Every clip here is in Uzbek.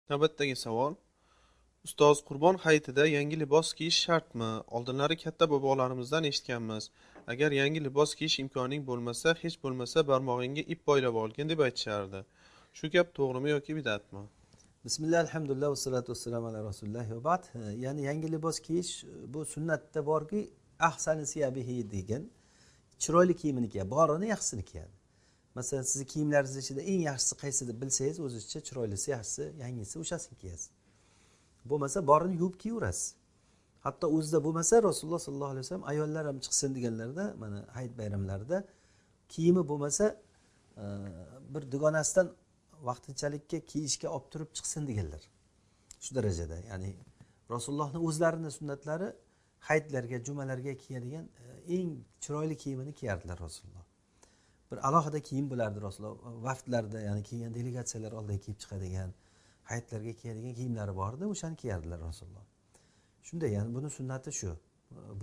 Navbatdagi savol. Ustoz, Qurbon hayitida yangi libos kiyish shartmi? Oldinlari katta bobolarimizdan eshitganmiz. Agar yangi libos kiyish imkoning bo'lmasa, hech bo'lmasa barmog'ingga ip boylab olgin deb aytishardi. Shu gap to'g'rimi yoki bidatmi? Bismillah, alhamdulillah, vassalatu vassalamu ala rasulillah va ba'd. Ya'ni yangi libos kiyish bu sunnatda borki, ahsani siyabihi degan chiroyli kiyimini kiyadi, borini yaxshisini kiyadi. Masalan, sizni kiyimlaringiz ichida eng yaxshisi qaysi deb bilsangiz, o'zingizcha chiroylisi, yaxshisi, yangisi o'shasini kiyasiz. Bo'lmasa borini yuvib kiyaverasiz. Hatto o'zida bo'lmasa Rasululloh sollallohu alayhi vasallam ayollar ham chiqsin deganlarda, mana hayit bayramlarida kiyimi bo'lmasa bir dugonasidan vaqtinchalikka kiyishga olib turib chiqsin deganlar. Shu darajada, ya'ni Rasulullohning o'zlarining sunnatlari hayitlarga, jumalarga kiyadigan eng chiroyli kiyimini kiyardilar Rasululloh. Bir alohida kiyim bo'lardi Rasululloh. Vaqtlarda, ya'ni kiygan delegatsiyalar oldiga kiyib chiqadigan, hayitlarga kiyadigan kiyimlari bor edi, o'shani kiyardilar Rasululloh. Shunday, ya'ni buni sunnati shu.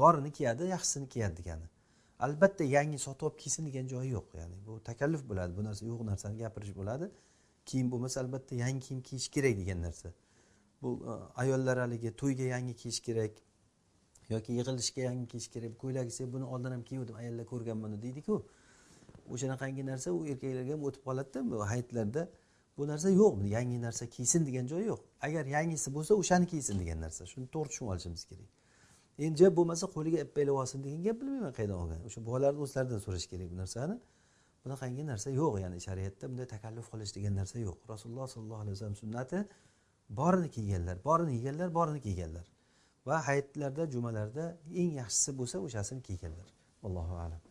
Borini kiyadi, yaxshisini kiyadi degani. Albatta yangi sotib olib kiysin degan joyi yo'q, ya'ni bu takalluf bo'ladi, bu narsa yo'q narsani gapirish bo'ladi. Kiyim bo'lmasa albatta yangi kiyim kiyish kerak degan narsa. Bu ayollar haligi to'yga yangi kiyish kerak yoki yig'ilishga yangi kiyish kerak. Ko'ylak esa buni oldin ham kiyuvdim, ayollar ko'rgan buni deydi-ku. O'shanaqangi narsa u erkaklarga ham o'tib qoladi-da, bu hayitlarda bu narsa yo'q, yangi narsa kiysin degan joyi yo'q. Agar yangisi bo'lsa, o'shani kiysin degan narsa. Shuni to'g'ri tushunib olishimiz kerak. Endi jab bo'lmasa qo'liga ip baylab olsin degan gap bilmayman qayerdan olgan. O'sha bolalarning o'zlaridan so'rash kerak bu narsani. Bunaqangi narsa yo'q, ya'ni shariatda bunday takalluf qilish degan narsa yo'q. Rasululloh sollallohu alayhi vasallam sunnati borini kiyganlar, borini yeganlar, borini kiyganlar. Va hayitlarda, jumalarda eng yaxshisi bo'lsa o'shasini kiyganlar. Allohu a'lam.